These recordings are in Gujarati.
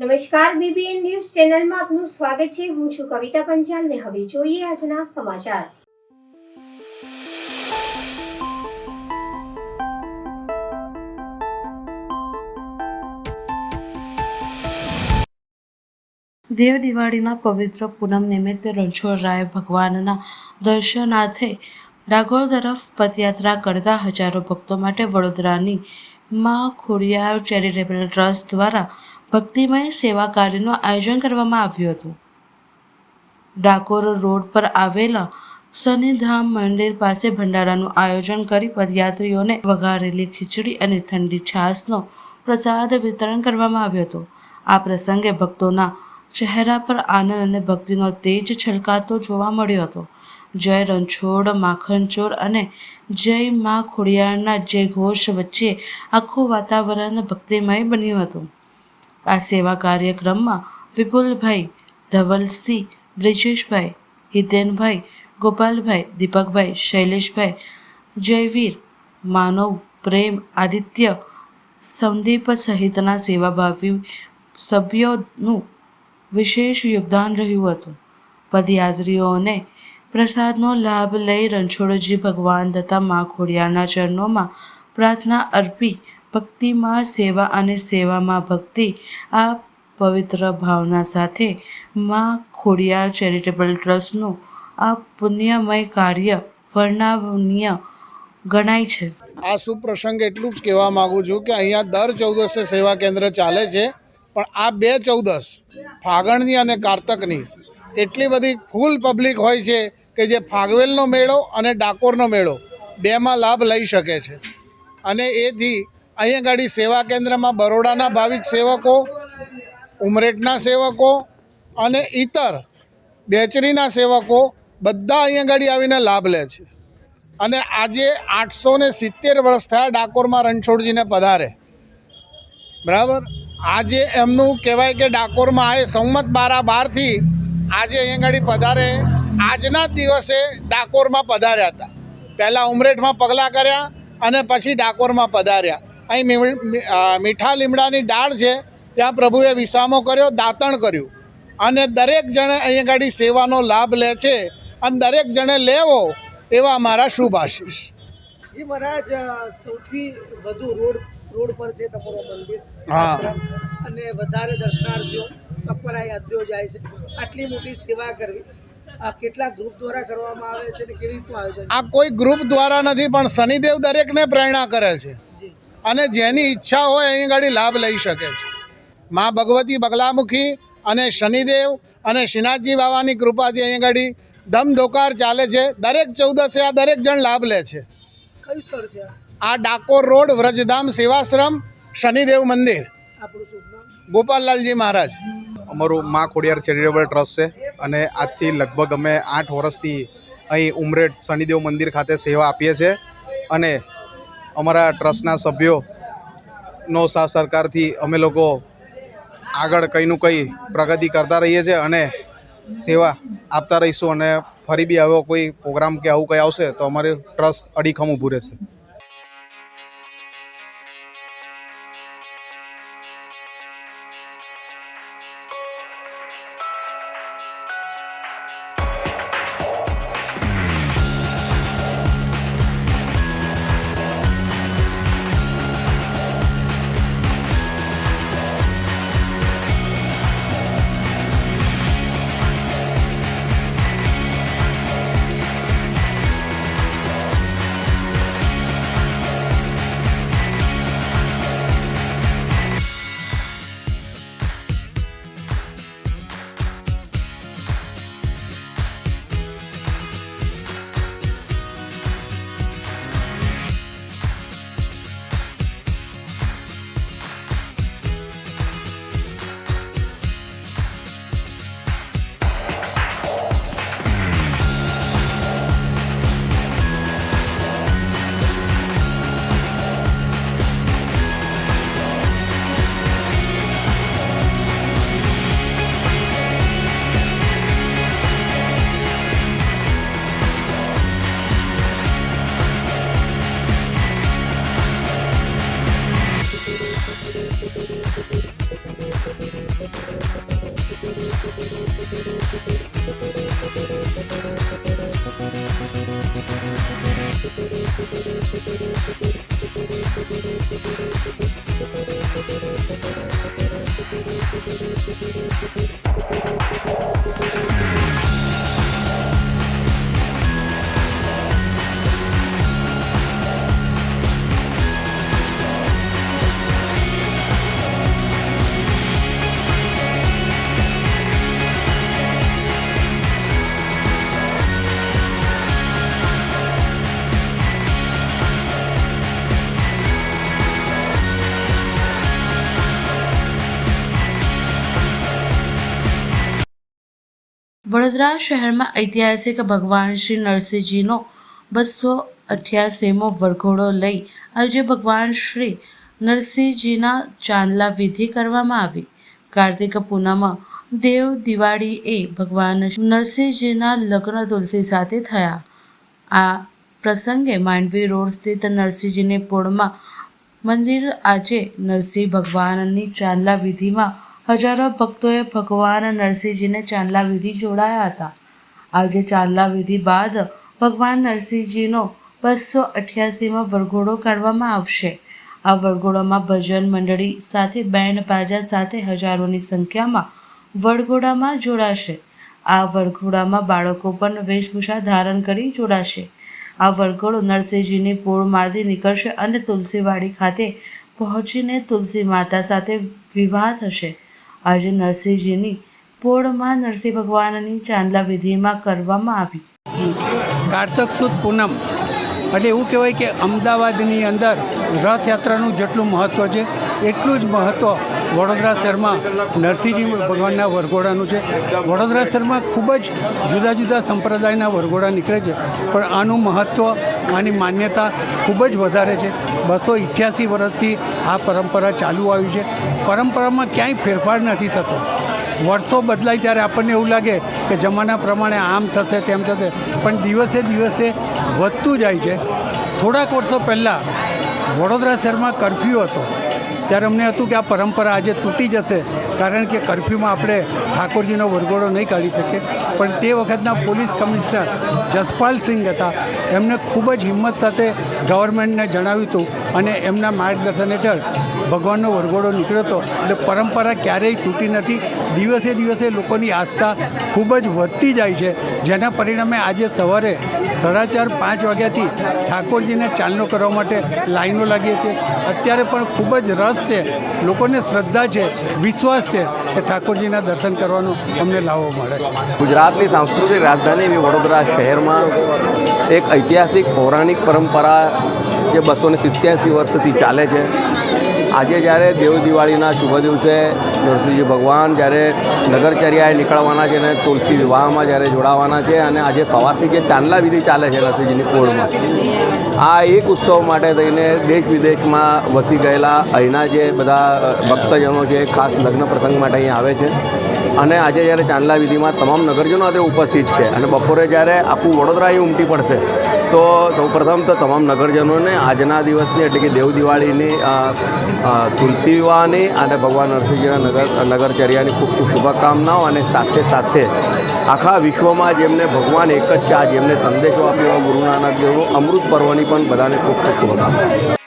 નમસ્કાર, બીબીએન ન્યૂઝ ચેનલમાં આપનું સ્વાગત છે. હું છું કવિતા પંચાલ ને હવે જોઈએ આજના સમાચાર. દેવ દિવાળીના પવિત્ર પૂનમ નિમિત્તે રણછોડરાય ભગવાનના દર્શનાર્થે ડાકોર તરફ પદયાત્રા કરતા હજારો ભક્તો માટે વડોદરાની મા ખોડિયાર ચેરિટેબલ ટ્રસ્ટ દ્વારા ભક્તિમય સેવા કાર્યનું આયોજન કરવામાં આવ્યું હતું. ડાકોર રોડ પર આવેલા શનિધામ મંદિર પાસે ભંડારાનું આયોજન કરી પદયાત્રીઓને વઘારેલી ખીચડી અને ઠંડી છાશનો પ્રસાદ વિતરણ કરવામાં આવ્યો હતો. આ પ્રસંગે ભક્તોના ચહેરા પર આનંદ અને ભક્તિનો તેજ છલકાતો જોવા મળ્યો હતો. જય રણછોડ માખણચોર અને જય મા ખોડિયારના જય ઘોષ વચ્ચે આખું વાતાવરણ ભક્તિમય બન્યું હતું. આ સેવા કાર્યક્રમમાં વિપુલભાઈ, ધવલસિંહ, બ્રિજેશભાઈ, હિતેનભાઈ, ગોપાલભાઈ, દીપકભાઈ, શૈલેષભાઈ, જયવીર, માનવ, પ્રેમ, આદિત્ય, સંદીપ સહિતના સેવાભાવી સભ્યોનું વિશેષ યોગદાન રહ્યું હતું. પદયાત્રીઓને પ્રસાદનો લાભ લઈ રણછોડજી ભગવાન તથા મા ખોડિયારના ચરણોમાં પ્રાર્થના અર્પી ભક્તિમાં સેવા અને સેવામાં ભક્તિ આ પવિત્ર ભાવના સાથે મા ખોડિયાર ચેરિટેબલ ટ્રસ્ટનું આ પુણ્યમય કાર્ય વર્ણનીય ગણાય છે. આ શુભ પ્રસંગે એટલું જ કહેવા માગું છું કે અહીંયા દર 14 સેવા કેન્દ્ર ચાલે છે, પણ આ 2 14 ફાગણની અને કારતકની એટલી બધી ફૂલ પબ્લિક હોય છે કે જે ફાગવેલનો મેળો અને ડાકોરનો મેળો બેમાં લાભ લઈ શકે છે. અને એથી અહીંયા ગાડી સેવા કેન્દ્રમાં બરોડાના ભાવિક સેવકો, ઉમરેઠના સેવકો અને ઇતર બેચરીના સેવકો બધા અહીંયા ગાડી આવીને લાભ લે છે. અને આજે 870 વર્ષ થયા ડાકોરમાં રણછોડજીને પધારે. બરાબર, આજે એમનું કહેવાય કે ડાકોરમાં આવે સંમત 1212થી આજે અહીંયા ગાડી પધારે. આજના જ દિવસે ડાકોરમાં પધાર્યા હતા. પહેલાં ઉમરેઠમાં પગલાં કર્યા અને પછી ડાકોરમાં પધાર્યા. અહીં મીઠા લીમડાની ડાળ છે, ત્યાં પ્રભુએ વિસામો કર્યો, દાંતણ કર્યું અને દરેક જણે અહીંયા ગાડી સેવાનો લાભ લે છે. અને દરેક જણે લેવો એવા અમારા શુભ આશીષ. જી મહારાજ, સૌથી વધુ રોડ પર છે તમારું મંદિર. હા, અને વધારે દર્શનાર્થીઓ કપરા યાત્રીઓ જાય છે. આટલી મોટી સેવા કરવી આ કેટલા ગ્રુપ દ્વારા કરવામાં આવે છે અને કેવી રીતનું આયોજન? આ કોઈ ગ્રુપ દ્વારા નથી, પણ શનિદેવ દરેકને પ્રેરણા કરે છે અને જેની ઈચ્છા હોય અહીં ગાડી લાભ લઈ શકે છે. મા ભગવતી બગલામુખી અને શનિદેવ અને શ્રીનાથજી બાવાની કૃપાથી અહીં ગાડી ધમધોકાર ચાલે છે. દરેક 14 આ દરેક જણ લાભ લે છે. કયું સ્થળ છે આ ડાકોર રોડ વ્રજધામ સેવાશ્રમ શનિદેવ મંદિર, આપણું શુભ નામ? ગોપાલલાલજી મહારાજ. અમારું મા ખોડિયાર ચેરિટેબલ ટ્રસ્ટ છે અને આજથી લગભગ અમે 8 વર્ષથી અહીં ઉમરેઠ શનિદેવ મંદિર ખાતે સેવા આપીએ છીએ. અને અમારા ટ્રસ્ટના સભ્યોનો સાથ સરકારથી અમે લોકો આગળ કંઈનું કંઈ પ્રગતિ કરતા રહીએ છીએ અને સેવા આપતા રહીશું. અને ફરી બી આવો કોઈ પ્રોગ્રામ કે આવું કંઈ આવશે તો અમારે ટ્રસ્ટ અડીખમ ઊભું રહેશે. વડોદરા શહેરમાં ઐતિહાસિક ભગવાન શ્રી નરસિંહજીનો 288મો વરઘોડો લઈ આજે ભગવાન શ્રી નરસિંહજીના ચાંદલા વિધિ કરવામાં આવી. કાર્તિક પૂનમ દેવ દિવાળીએ ભગવાન નરસિંહજીના લગ્ન તુલસી સાથે થયા. આ પ્રસંગે માંડવી રોડ સ્થિત નરસિંહજીની પોળમાં મંદિર આજે નરસિંહ ભગવાનની ચાંદલા વિધિમાં હજારો ભક્તોએ ભગવાન નરસિંહજીને ચાંદલા વિધિ જોડાયા હતા. આજે ચાંદલા વિધિ બાદ ભગવાન નરસિંહજીનો 288મો વરઘોડો કાઢવામાં આવશે. આ વરઘોડામાં ભજન મંડળી સાથે બેન્ડ બાજા સાથે હજારોની સંખ્યામાં વરઘોડામાં જોડાશે. આ વરઘોડામાં બાળકો પણ વેશભૂષા ધારણ કરી જોડાશે. આ વરઘોડો નરસિંહજીની પોળમાંથી નીકળશે અને તુલસીવાડી ખાતે પહોંચીને તુલસી માતા સાથે વિવાહ થશે. આજે નરસિંહજીની પોળમાં નરસિંહ ભગવાનની ચાંદલા વિધિમાં કરવામાં આવી. કારતક સુદ પૂનમ એટલે એવું કહેવાય કે અમદાવાદની અંદર રથયાત્રાનું જેટલું મહત્ત્વ છે એટલું જ મહત્ત્વ વડોદરા શહેરમાં નરસિંહજી ભગવાનના વરઘોડાનું છે. વડોદરા શહેરમાં ખૂબ જ જુદા જુદા સંપ્રદાયના વરઘોડા નીકળે છે, પણ આનું મહત્ત્વ, આની માન્યતા ખૂબ જ વધારે છે. 288 વર્ષથી આ પરંપરા ચાલુ આવી છે. પરંપરામાં ક્યાંય ફેરફાર નથી થતો. વર્ષો બદલાય ત્યારે આપણને એવું લાગે કે જમાના પ્રમાણે આમ થશે તેમ થશે, પણ દિવસે દિવસે વધતું જાય છે. થોડાક વર્ષો પહેલાં વડોદરા શહેરમાં કર્ફ્યુ હતો ત્યારે અમને હતું કે આ પરંપરા આજે તૂટી જશે, કારણ કે કર્ફ્યુમાં આપણે ઠાકોરજીનો વરઘોડો નહીં કાઢી શકીએ. પણ તે વખતના પોલીસ કમિશનર જસપાલ સિંહ હતા, એમને ખૂબ જ હિંમત સાથે ગવર્મેન્ટને જણાવ્યું હતું અને એમના માર્ગદર્શન હેઠળ ભગવાનનો વરઘોડો નીકળ્યો હતો. એટલે પરંપરા ક્યારેય તૂટી નથી. દિવસે દિવસે લોકોની આસ્થા ખૂબ જ વધતી જાય છે, જેના પરિણામે આજે સવારે 4:30-5 વાગ્યાથી ઠાકોરજીને ચાંદલો કરવા માટે લાઈનો લાગી હતી. અત્યારે પણ ખૂબ જ રસ છે, લોકોને શ્રદ્ધા છે, વિશ્વાસ છે કે ઠાકોરજીના દર્શન કરવાનો અમને લાવો મળે છે. ગુજરાતની સાંસ્કૃતિક રાજધાની એવી વડોદરા શહેરમાં એક ઐતિહાસિક પૌરાણિક પરંપરા જે 287 વર્ષથી ચાલે છે. આજે જ્યારે દેવ દિવાળીના શુભ દિવસે નરસિંહજી ભગવાન જ્યારે નગરચર્યાએ નીકળવાના છે અને તુલસી વિવાહમાં જ્યારે જોડાવાના છે, અને આજે સવારથી જે ચાંદલા વિધિ ચાલે છે નરસિંહજીની પોળમાં, આ એક ઉત્સવ માટે થઈને દેશ વિદેશમાં વસી ગયેલા અહીંના જે બધા ભક્તજનો છે ખાસ લગ્ન પ્રસંગ માટે અહીં આવે છે. અને આજે જ્યારે ચાંદલા વિધિમાં તમામ નગરજનો આજે ઉપસ્થિત છે અને બપોરે જ્યારે આખું વડોદરા અહીં ઉમટી પડશે, તો સૌપ્રથમ તો તમામ નગરજનોને આજના દિવસની એટલે કે દેવ દિવાળીની તુલસી વિવાહની અને ભગવાન નરસિંહજીના નગરચર્યાની ખૂબ ખૂબ શુભકામનાઓ, અને સાથે સાથે આખા વિશ્વમાં જેમને ભગવાન એક જ છે, જેમને સંદેશો આપ્યો ગુરુ નાનક દેવનો અમૃત પર્વની પણ બધાને ખૂબ ખૂબ શુભકામનાઓ.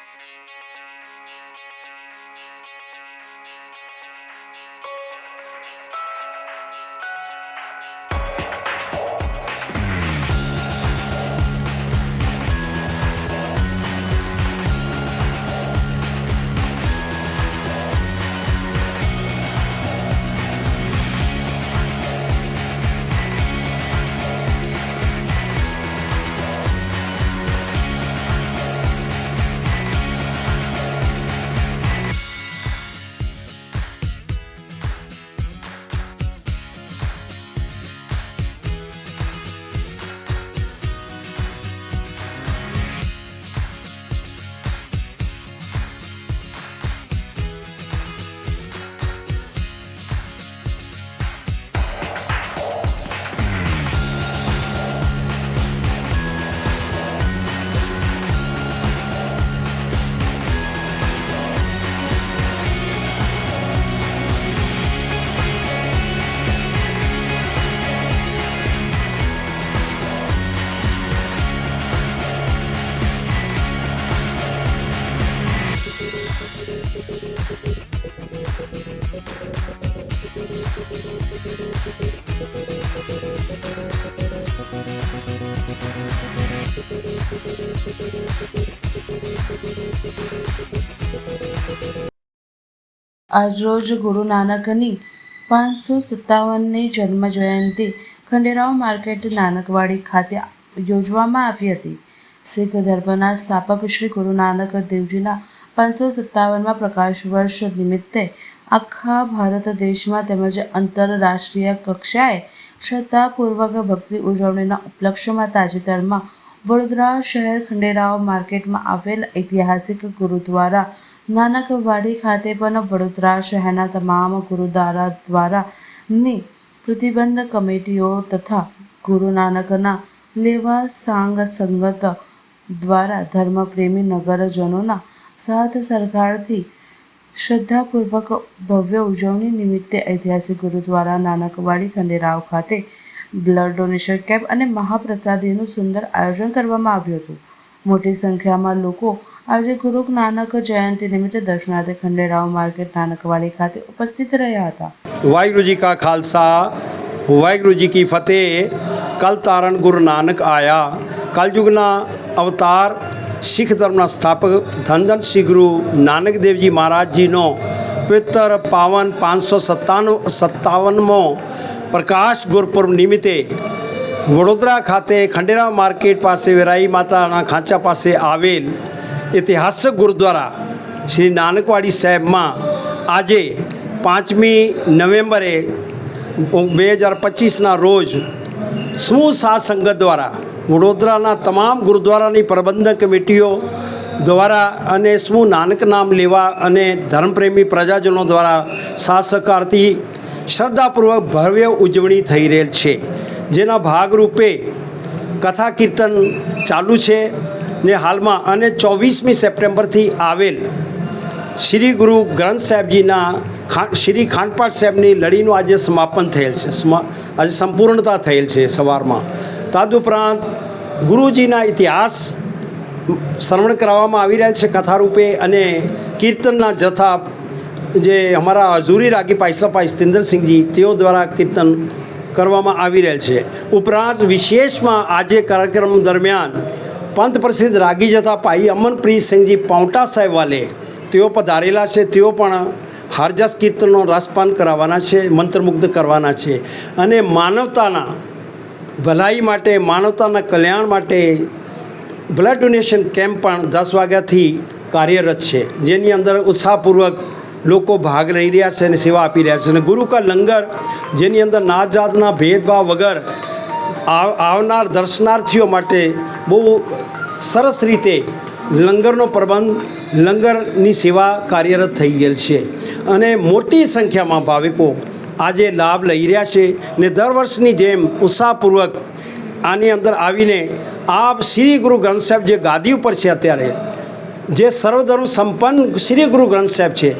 આજરોજ ગુરુ નાનકની 557મી જન્મજયંતિ ખંડેરાવ માર્કેટ નાનકવાડી ખાતે યોજવામાં આવી હતી. શીખ ધર્મના સ્થાપક શ્રી ગુરુ નાનક દેવજીના 557મા પ્રકાશ વર્ષ નિમિત્તે આખા ભારત દેશમાં તેમજ આંતરરાષ્ટ્રીય કક્ષાએ શ્રદ્ધાપૂર્વક ભક્તિ ઉજવણીના ઉપલક્ષ્યમાં તાજેતરમાં વડોદરા શહેર ખંડેરાવ માર્કેટમાં આવેલ ઐતિહાસિક ગુરુદ્વારા નાનકવાડી ખાતે પણ વડોદરા શહેરના તમામ ગુરુદ્વારા દ્વારાની પ્રતિબંધ કમિટીઓ તથા ગુરુ નાનકના લેવા સાંગ સંગત દ્વારા ધર્મપ્રેમી નગરજનોના સાથ સરકારથી શ્રદ્ધાપૂર્વક ભવ્ય ઉજવણી નિમિત્તે ઐતિહાસિક ગુરુદ્વારા નાનકવાડી ખંડેરાવ ખાતે બ્લડ ડોનેશન કેમ્પ અને મહાપ્રસાદીનું સુંદર આયોજન કરવામાં આવ્યું હતું. મોટી સંખ્યામાં લોકો આજે ગુરુ નાનક જયંતિ નિમિત્તે દર્શનાર્થે ખંડેરાવ માર્કેટ નાનકવાડી ખાતે ઉપસ્થિત રહ્યા હતા. वाहिगुरु जी का खालसा वाहिगुरु जी की फतेह. कल तारण गुरु नानक आया. कलयुगना अवतार सिख धर्मના સ્થાપક ધન ધન શ્રી ગુરુ નાનક દેવજી મહારાજજીનો પવિત્ર પાવન 557મો પ્રકાશ ગુરુપુર્બ નિમિત્તે વડોદરા ખાતે ખંડેરાવ માર્કેટ પાસે વેરાઈ માતાના ખાંચા પાસે આવેલ ઐતિહાસિક ગુરુદ્વારા શ્રી નાનકવાડી સાહેબમાં આજે 5મી નવેમ્બરે 2025ના રોજ સમૂહ સાથ સંગત દ્વારા વડોદરાના તમામ ગુરુદ્વારાની પ્રબંધક કમિટીઓ દ્વારા અને સમૂહ નાનક નામ લેવા અને ધર્મપ્રેમી પ્રજાજનો દ્વારા સાથ સહકારથી શ્રદ્ધાપૂર્વક ભવ્ય ઉજવણી થઈ રહેલ છે. જેના ભાગરૂપે કથા કીર્તન ચાલુ છે ને હાલમાં અને 24મી સપ્ટેમ્બરથી આવેલ શ્રી ગુરુ ગ્રંથ સાહેબજીના શ્રી ખાંડપાઠ સાહેબની લડીનું આજે સમાપન થયેલ છે. આજે સંપૂર્ણતા થયેલ છે સવારમાં. તદુપરાંત ગુરુજીના ઇતિહાસ શ્રવણ કરાવવામાં આવી રહેલ છે કથારૂપે અને કીર્તનના જથ્થા જે અમારા હજુરી રાગી પાયસપા સ્તિન્દરસિંહજી તેઓ દ્વારા કીર્તન કરવામાં આવી રહેલ છે. ઉપરાંત વિશેષમાં આજે કાર્યક્રમ દરમિયાન પંથ પ્રસિદ્ધ રાગી જથ્થા પાઈ અમનપ્રીતસિંહજી પાઉટા સાહેબ વાલે તેઓ પધારેલા છે. તેઓ પણ હરજસ કીર્તનનો રસપાન કરાવવાના છે, મંત્રમુગ્ધ કરવાના છે અને માનવતાના ભલાઈ માટે માનવતાના કલ્યાણ માટે બ્લડ ડોનેશન કેમ્પ પણ 10 વાગ્યાથી કાર્યરત છે, જેની અંદર ઉત્સાહપૂર્વક લોકો ભાગ લઈ રહ્યા છે અને સેવા આપી રહ્યા છે. અને ગુરુ કા લંગર જેની અંદર નાત જાતના ભેદભાવ વગર આવનાર દર્શનાર્થીઓ માટે બહુ સરસ રીતે લંગરનો પ્રબંધ લંગરની સેવા કાર્યરત થઈ ગયેલ છે અને મોટી સંખ્યામાં ભાવિકો આજે લાભ લઈ રહ્યા છે ને દર વર્ષની જેમ ઉત્સાહપૂર્વક આની અંદર આવીને આપ શ્રી ગુરુ ગ્રંથ સાહેબ જે ગાદી ઉપર છે અત્યારે જે સર્વધર્મ સંપન્ન શ્રી ગુરુ ગ્રંથ સાહેબ છે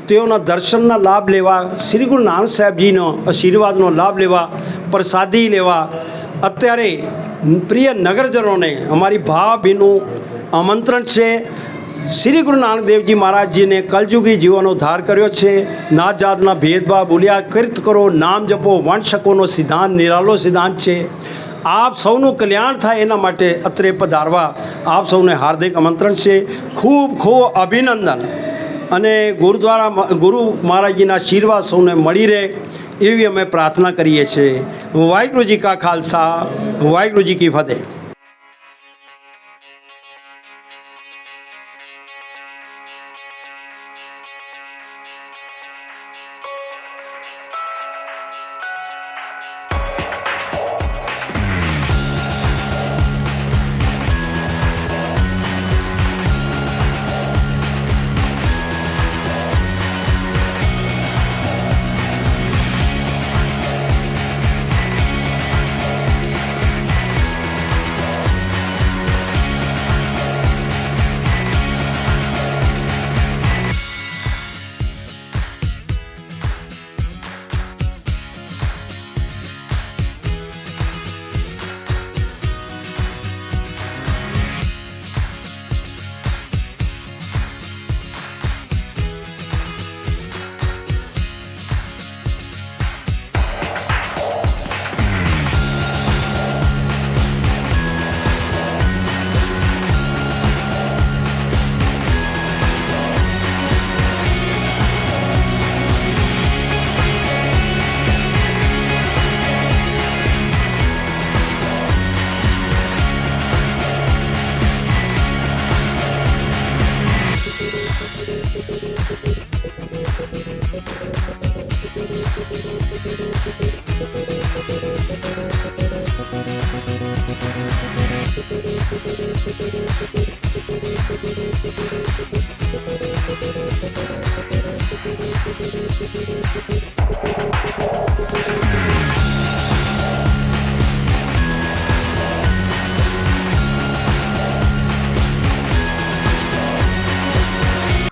તેઓના દર્શનના લાભ લેવા, શ્રી ગુરુ નાનક સાહેબજીનો આશીર્વાદનો લાભ લેવા, પ્રસાદી લેવા અત્યારે પ્રિય નગરજનોને અમારી ભાવભીનું આમંત્રણ છે. શ્રી ગુરુ નાનક દેવજી મહારાજજીને કલયુગી જીવોનો ઉદ્ધાર કર્યો છે. નાત જાતના ભેદભાવ ભૂલ્યા કીર્ત કરો, નામ જપો, વંશકોનો સિદ્ધાંત નિરાલો સિદ્ધાંત છે. આપ સૌનું કલ્યાણ થાય એના માટે અત્રે પધારવા આપ સૌને હાર્દિક આમંત્રણ છે. ખૂબ ખૂબ અભિનંદન અને ગુરુ મહારાજજીના આશીર્વાદ સૌને મળી રહે એવી અમે પ્રાર્થના કરીએ છીએ. વાહિગુરુજી કા ખાલસા વાહિગુરુજી કી ફતેહ.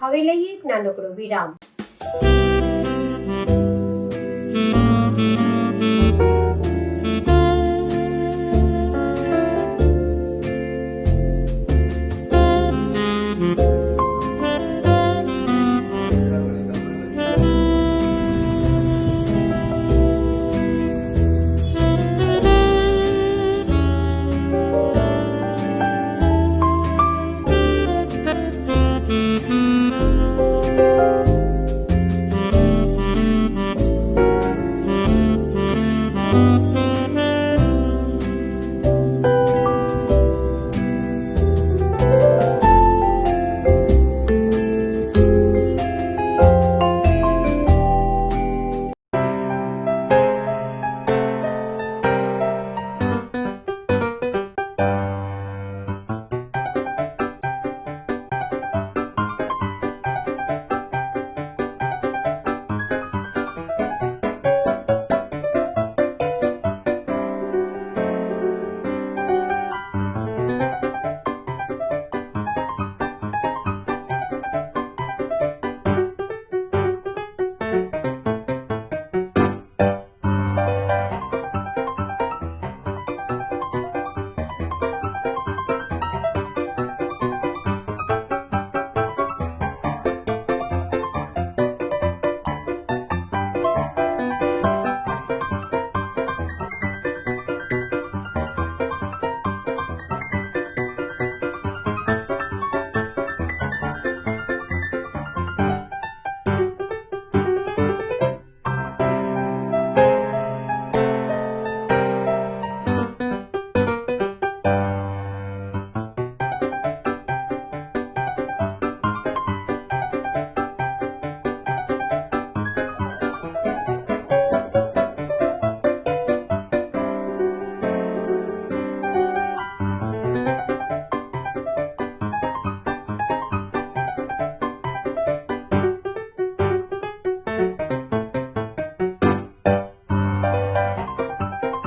હવે લઈએ એક નાનકડો વિરામ.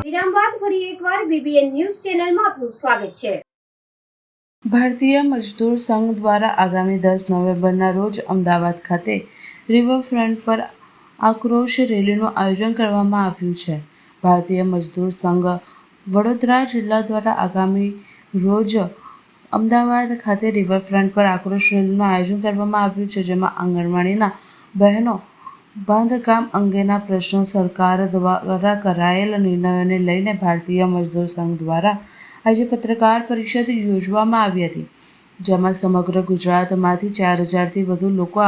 વિરામ બાદ ફરી એકવાર BBN ન્યૂઝ ચેનલમાં આપનું સ્વાગત છે. ભારતીય મજદૂર સંઘ દ્વારા આગામી 10 નવેમ્બરના રોજ અમદાવાદ ખાતે રિવરફ્રન્ટ પર આક્રોશ રેલીનું આયોજન કરવામાં આવ્યું છે. ભારતીય મજદૂર સંઘ વડોદરા જિલ્લા દ્વારા આગામી રોજ અમદાવાદ ખાતે રિવરફ્રન્ટ પર આક્રોશ રેલીનું આયોજન કરવામાં આવ્યું છે, જેમાં આંગણવાડીના બહેનો બાંધકામ અંગેના પ્રશ્નો, સરકાર દ્વારા કરાયેલ નિર્ણયોને લઈને ભારતીય મજદૂર સંઘ દ્વારા આજે પત્રકાર પરિષદ યોજવામાં આવી હતી, જેમાં સમગ્ર ગુજરાતમાંથી 4000થી વધુ લોકો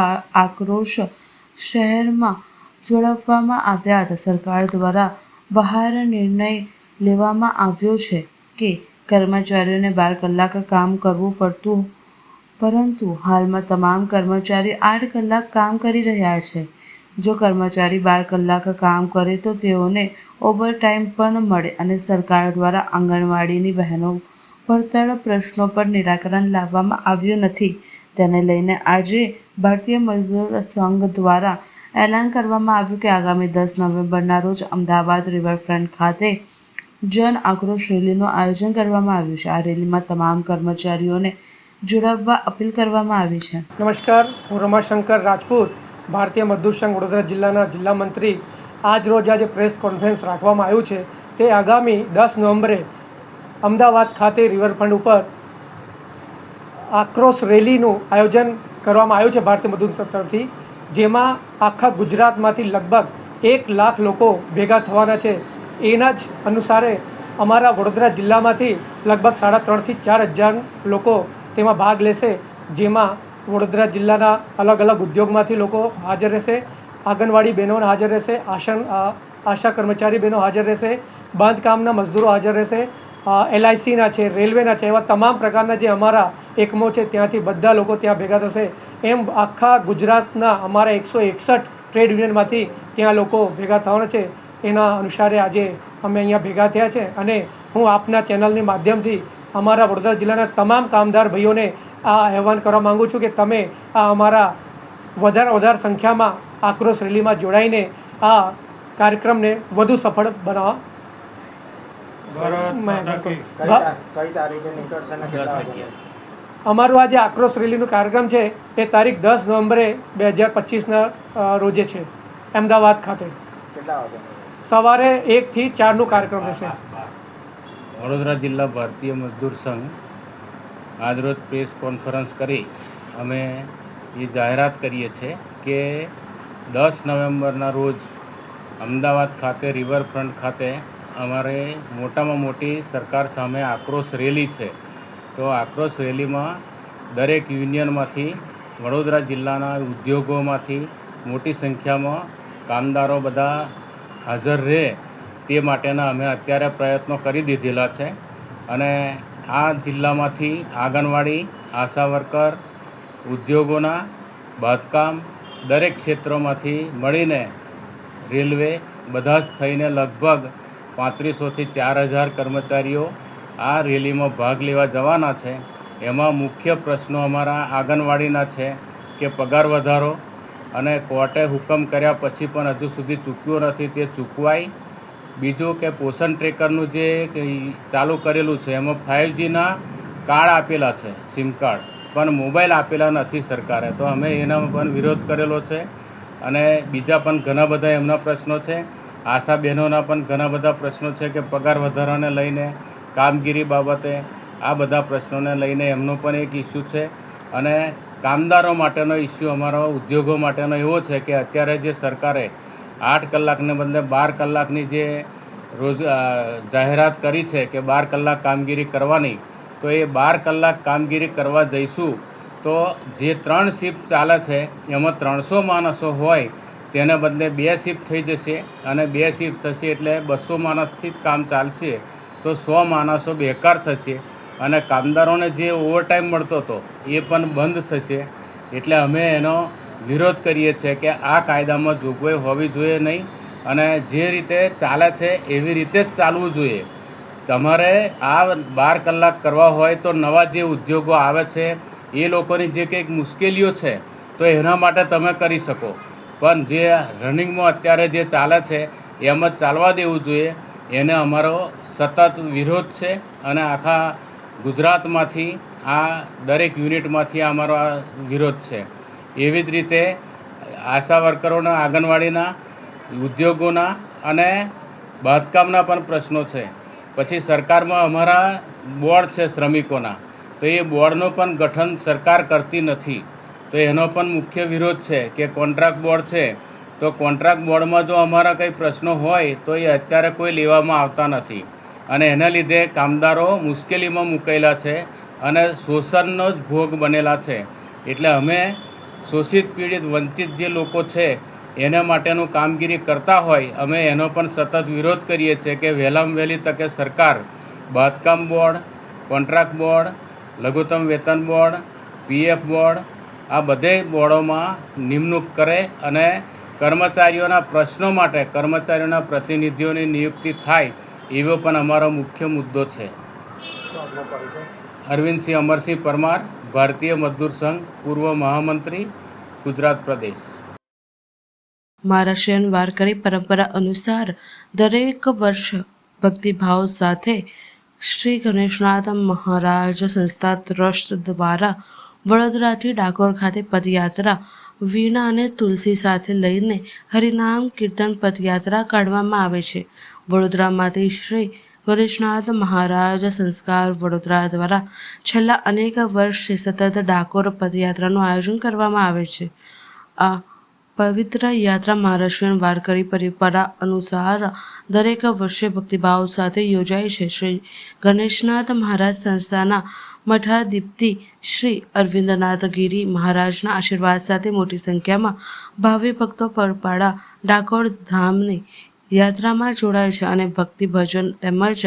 આક્રોશ શહેરમાં જોડવામાં આવ્યા હતા. સરકાર દ્વારા બહાર નિર્ણય લેવામાં આવ્યો છે કે કર્મચારીઓને 12 કલાક કામ કરવું પડતું, પરંતુ હાલમાં તમામ કર્મચારી 8 કલાક કામ કરી રહ્યા છે. જો કર્મચારી 12 કલાક કામ કરે તો તેઓને ઓવરટાઈમ પણ મળે અને સરકાર દ્વારા આંગણવાડીની બહેનો પડતર પ્રશ્નો પર નિરાકરણ લાવવામાં આવ્યું નથી. તેને લઈને આજે ભારતીય મજદૂર સંઘ દ્વારા એલાન કરવામાં આવ્યું કે આગામી 10 નવેમ્બરના રોજ અમદાવાદ રિવરફ્રન્ટ ખાતે જન આક્રોશ રેલીનું આયોજન કરવામાં આવ્યું છે. આ રેલીમાં તમામ કર્મચારીઓને જોડાવવા અપીલ કરવામાં આવી છે. નમસ્કાર, હું રમાશંકર રાજપૂત, ભારતીય મજદૂર સંઘ વડોદરા જિલ્લાના જિલ્લા મંત્રી. આજ રોજ આજે પ્રેસ કોન્ફરન્સ રાખવામાં આવ્યું છે તે આગામી 10 નવેમ્બરે અમદાવાદ ખાતે રિવરફ્રન્ટ ઉપર આક્રોશ રેલીનું આયોજન કરવામાં આવ્યું છે ભારતીય મજદૂર સંઘ તરફથી, જેમાં આખા ગુજરાતમાંથી લગભગ 1 લાખ લોકો ભેગા થવાના છે. એના જ અનુસારે અમારા વડોદરા જિલ્લામાંથી લગભગ 3,500થી 4,000 લોકો તેમાં ભાગ લેશે, જેમાં વડોદરા જિલ્લાના અલગ અલગ ઉદ્યોગમાંથી લોકો હાજર રહેશે, આંગણવાડી બહેનો હાજર રહેશે, આશા કર્મચારી બહેનો હાજર રહેશે, બાંધકામના મજદૂરો હાજર રહેશે, LICના છે, રેલવેના છે, એવા તમામ પ્રકારના જે અમારા એકમો છે ત્યાંથી બધા લોકો ત્યાં ભેગા થશે. એમ આખા ગુજરાતના અમારા 161 ટ્રેડ યુનિયનમાંથી ત્યાં લોકો ભેગા થવાના છે. એના અનુસારે આજે અમે અહીંયા ભેગા થયા છે અને હું આપના ચેનલની માધ્યમથી અમારા વડોદરા જિલ્લાના તમામ કામદાર ભાઈઓને આ આહ્વાન કરવા માગું છું કે તમે આ અમારા વધારે સંખ્યામાં આક્રોશ રેલીમાં જોડાઈને આ કાર્યક્રમને વધુ સફળ બનાવવા અમારું આ જે આક્રોશ રેલીનું કાર્યક્રમ છે એ તારીખ 10 નવેમ્બરે 2025ના રોજે છે અમદાવાદ ખાતે સવારે 1 થી 4નું કાર્યક્રમ રહેશે. વડોદરા જિલ્લા ભારતીય મજદૂર સંઘ આજરોજ પ્રેસ કોન્ફરન્સ કરી અમે એ જાહેરાત કરીએ છીએ કે 10 નવેમ્બરના રોજ અમદાવાદ ખાતે રિવરફ્રન્ટ ખાતે અમારે મોટામાં મોટી સરકાર સામે આક્રોશ રેલી છે. તો આક્રોશ રેલીમાં દરેક યુનિયનમાંથી વડોદરા જિલ્લાના ઉદ્યોગોમાંથી મોટી સંખ્યામાં કામદારો બધા હાજર રહે તે માટેના અમે અત્યારે પ્રયત્નો કરી દીધેલા છે. અને આ જિલ્લામાંથી આંગણવાડી, આશા વર્કર, ઉદ્યોગોના, બાંધકામ દરેક ક્ષેત્રોમાંથી મળીને રેલવે બધા જ થઈને લગભગ 3500થી 4000 કર્મચારીઓ આ રેલીમાં ભાગ લેવા જવાના છે. એમાં મુખ્ય પ્રશ્નો અમારા આંગણવાડીના છે કે પગાર વધારો, અને કોર્ટે હુકમ કર્યા પછી પણ હજુ સુધી ચૂક્યો નથી તે ચૂકવાય. બીજું કે પોષણ ટ્રેકરનું જે ચાલુ કરેલું છે એમાં 5Gના કાર્ડ આપેલા છે, સિમ કાર્ડ, પણ મોબાઈલ આપેલા નથી સરકારે. તો અમે એના પણ વિરોધ કરેલો છે. અને બીજા પણ ઘણા બધા એમના પ્રશ્નો છે. આશા બહેનોના પણ ઘણા બધા પ્રશ્નો છે કે પગાર વધારાને લઈને, કામગીરી બાબતે આ બધા પ્રશ્નોને લઈને એમનો પણ એક ઇસ્યુ છે. અને કામદારો માટેનો ઇસ્યુ અમારો ઉદ્યોગો માટેનો એવો છે કે અત્યારે જે સરકારે 8 કલાકને બદલે 12 કલાકની જે જાહેરાત કરી છે કે 12 કલાક કામગીરી કરવાની, તો એ 12 કલાક કામગીરી કરવા જઈશું તો જે 3 શિફ્ટ ચાલે છે એમાં 300 માણસો હોય તેને બદલે 2 શિફ્ટ થઈ જશે. અને 2 શિફ્ટ થશે એટલે 200 માણસથી જ કામ ચાલશે. તો 100 માણસો બેકાર થશે. અને કામદારોને જે ઓવરટાઈમ મળતો હતો એ પણ બંધ થશે. એટલે અમે એનો વિરોધ કરીએ છીએ કે આ કાયદામાં જોગવાઈ હોવી જોઈએ નહીં, અને જે રીતે ચાલે છે એવી રીતે જ ચાલવું જોઈએ. તમારે આ 12 કલાક કરવા હોય તો નવા જે ઉદ્યોગો આવે છે એ લોકોની જે કંઈક મુશ્કેલીઓ છે તો એના માટે તમે કરી શકો, પણ જે રનિંગમાં અત્યારે જે ચાલે છે એમ જ ચાલવા દેવું જોઈએ. એને અમારો સતત વિરોધ છે. અને આખા ગુજરાતમાંથી આ દરેક યુનિટમાંથી અમારો આ વિરોધ છે. એવી જ રીતે આશા વર્કરોના, આંગણવાડીના, ઉદ્યોગોના અને બાંધકામના પણ પ્રશ્નો છે. પછી સરકારમાં અમારા બોર્ડ છે શ્રમિકોના, તો એ બોર્ડનું પણ ગઠન સરકાર કરતી નથી. તો એનો પણ મુખ્ય વિરોધ છે કે કોન્ટ્રાક્ટ બોર્ડ છે, તો કોન્ટ્રાક્ટ બોર્ડમાં જો અમારા કંઈ પ્રશ્નો હોય તો એ અત્યારે કોઈ લેવામાં આવતા નથી. અને એના લીધે કામદારો મુશ્કેલીમાં મુકાયેલા છે અને શોષણનો જ ભોગ બનેલા છે. એટલે અમે શોષિત, પીડિત, વંચિત જે લોકો છે એના માટેનું કામગીરી કરતા હોય અમે એનો પણ સતત વિરોધ કરીએ છીએ કે વહેલામાં વહેલી તકે સરકાર બાંધકામ બોર્ડ, કોન્ટ્રાક્ટ બોર્ડ, લઘુત્તમ વેતન બોર્ડ, PF બોર્ડ આ બધે બોર્ડોમાં નિમણૂક કરે અને કર્મચારીઓના પ્રશ્નો માટે કર્મચારીઓના પ્રતિનિધિઓની નિયુક્તિ થાય એવો પણ અમારો મુખ્ય મુદ્દો છે. અરવિંદસિંહ અમરસિંહ પરમાર, ભારતીય મજદૂર સંઘ, પૂર્વ મહામંત્રી, ગુજરાત પ્રદેશ. મહારાષ્ટ્રીયન વારકરી પરંપરા અનુસાર દરેક વર્ષ ભક્તિભાવ સાથે શ્રી ગણેશનાથ મહારાજ સંસ્થા ટ્રસ્ટ દ્વારા વડોદરાથી ડાકોર ખાતે પદયાત્રા વીણા અને તુલસી સાથે લઈને હરિનામ કીર્તન પદયાત્રા કાઢવામાં આવે છે. વડોદરામાંથી શ્રી ગણેશનાથ મહારાજ સંસ્કાર વડોદરા દ્વારા છેલ્લા અનેક વર્ષે સતત ડાકોર પદયાત્રાનું આયોજન કરવામાં આવે છે. આ પવિત્ર યાત્રા મહારાષ્ટ્રીયન વારકરી પરંપરા અનુસાર દરેક વર્ષે ભક્તિભાવ સાથે યોજાય છે. શ્રી ગણેશનાથ મહારાજ સંસ્થાના મઠાધિપતિ શ્રી અરવિંદનાથ ગિરી મહારાજના આશીર્વાદ સાથે મોટી સંખ્યામાં ભાવિ ભક્તો પગપાળા ડાકોર ધામની યાત્રામાં જોડાય છે અને ભક્તિ ભજન તેમજ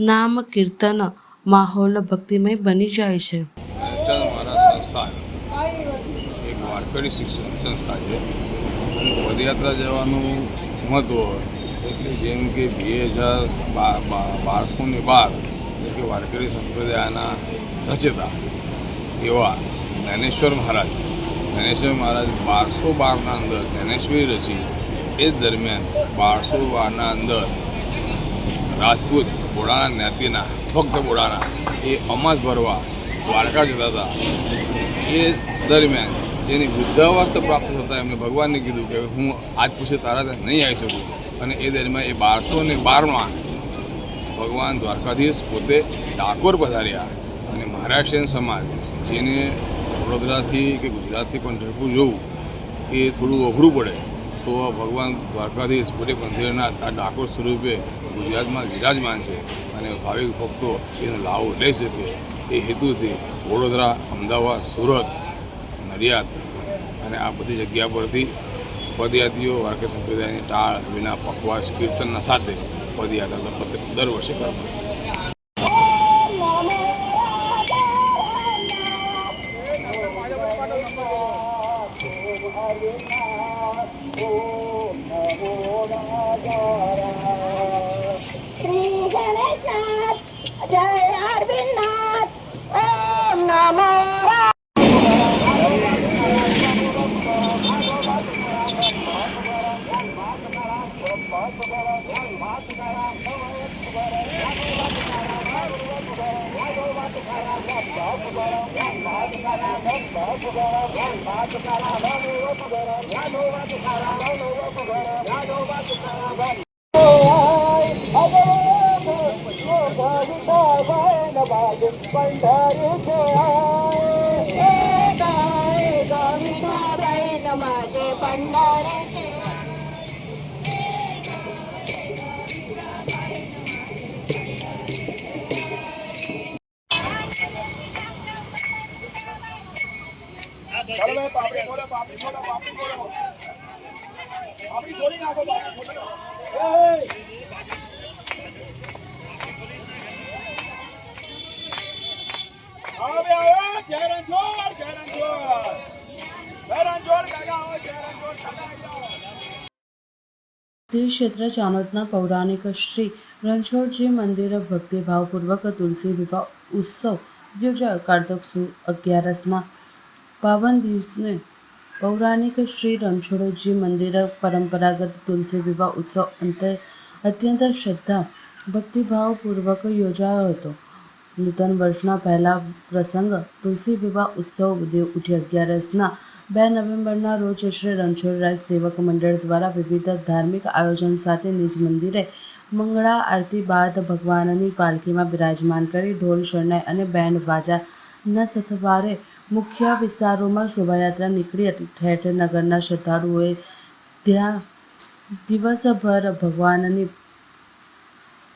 નામ કીર્તન માહોલ ભક્તિમય બની જાય છે. એક વારકરી શિક્ષણ સંસ્થા છે અને પદયાત્રા જવાનું મહત્ત્વ એટલે જેમ કે 2012 એટલે કે વારકરી સંપ્રદાયના રચેતા એવા જ્ઞાનેશ્વર મહારાજ 1212ના અંદર જ્ઞાનેશ્વરી રચી. એ દરમિયાન 1212ના અંદર રાજપૂત બોડાના જ્ઞાતિના ભક્ત બોડાના એ અમાસ ભરવા દ્વારકા જતા હતા. એ દરમિયાન જેની વૃદ્ધાવસ્થા પ્રાપ્ત થતાં એમને ભગવાનને કીધું કે હું આજ પછી તારા ત્યાં નહીં આવી શકું. અને એ દરમિયાન એ 1212માં ભગવાન દ્વારકાધીશ પોતે ડાકોર પધાર્યા. અને મહારાષ્ટ્રીયન સમાજ જેને વડોદરાથી કે ગુજરાતથી પંઢરપુર જવું એ થોડું અઘરું પડે, તો ભગવાન દ્વારકાધીશ પોતે પંઢરીનાથ આ ડાકોર સ્વરૂપે ગુજરાતમાં વિરાજમાન છે અને ભાવિક ભક્તો એનો લાભ લઈ શકે એ હેતુથી વડોદરા, અમદાવાદ, સુરત, નડિયાદ અને આ બધી જગ્યા પરથી પદયાત્રીઓ વારકરી સંપ્રદાયની ટાળ, વિના, પખવાસ, કીર્તનના સાથે પદયાત્રા દર વર્ષે કરવામાં આવે. તે ક્ષેત્ર ચાણોદના પૌરાણિક શ્રી રણછોડજી મંદિરે ભક્તિભાવપૂર્વક તુલસી વિવાહ ઉત્સવ યોજાયો. કારતક સુદ 11ના પાવન દિવસને પૌરાણિક શ્રી રણછોડજી મંદિરે પરંપરાગત તુલસી વિવાહ ઉત્સવ અત્યંત શ્રદ્ધા ભક્તિભાવપૂર્વક યોજાયો હતો. નૂતન વર્ષના પહેલા પ્રસંગ તુલસી વિવાહ ઉત્સવ દેવ ઉઠી 11ના 2 નવેમ્બરના રોજ શ્રી રણછોડરાય સેવક મંડળ દ્વારા વિવિધ ધાર્મિક આયોજન સાથે નિજ મંદિરે મંગળા આરતી બાદ ભગવાનની પાલખીમાં બિરાજમાન કરી ઢોલ, શરણાઈ અને બેન્ડ વાજાના સથવારે મુખ્ય વિસ્તારોમાં શોભાયાત્રા નીકળી હતી. ઠેર ઠેર નગરના શ્રદ્ધાળુઓએ ત્યાં દિવસભર ભગવાનની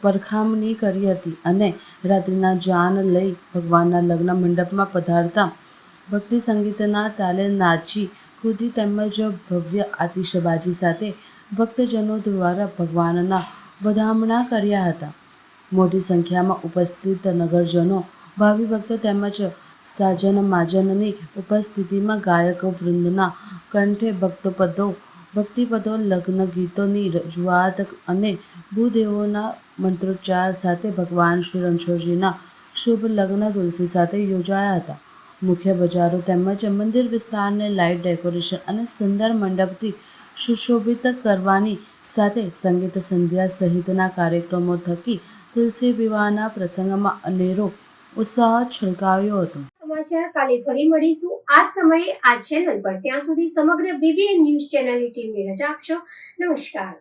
પરખામણી કરી હતી અને રાત્રિના જાન લઈ ભગવાનના લગ્ન મંડપમાં પધારતા ભક્તિ સંગીતના તાલે નાચી કૂદી તેમજ ભવ્ય આતિશબાજી સાથે ભક્તજનો દ્વારા ભગવાનના વધામણા કર્યા હતા. મોટી સંખ્યામાં ઉપસ્થિત નગરજનો, ભાવિ ભક્તો તેમજ સાજન માજનની ઉપસ્થિતિમાં ગાયક વૃંદના કંઠે ભક્તિપદો, લગ્ન ગીતોની રજૂઆત અને ભૂદેવોના મંત્રોચ્ચાર સાથે ભગવાન શ્રી રણછોડજીના શુભ લગ્ન તુલસી સાથે યોજાયા હતા. મુખ્ય બજારો તેમજ મંદિર વિસ્તારને લાઇટ ડેકોરેશન અને સુંદર મંડપથી સુશોભિત કરવાની સાથે સંગીત સંધ્યા સહિતના કાર્યક્રમો થકી તુલસી વિવાહના પ્રસંગમાં અનેરો ઉત્સાહ છલકાયો હતો. સમાચાર કાલે ફરી મળીશું આ સમયે આ ચેનલ પર. ત્યાં સુધી સમગ્ર BBN ન્યૂઝ ચેનલની ટીમને રજા આપશો. નમસ્કાર.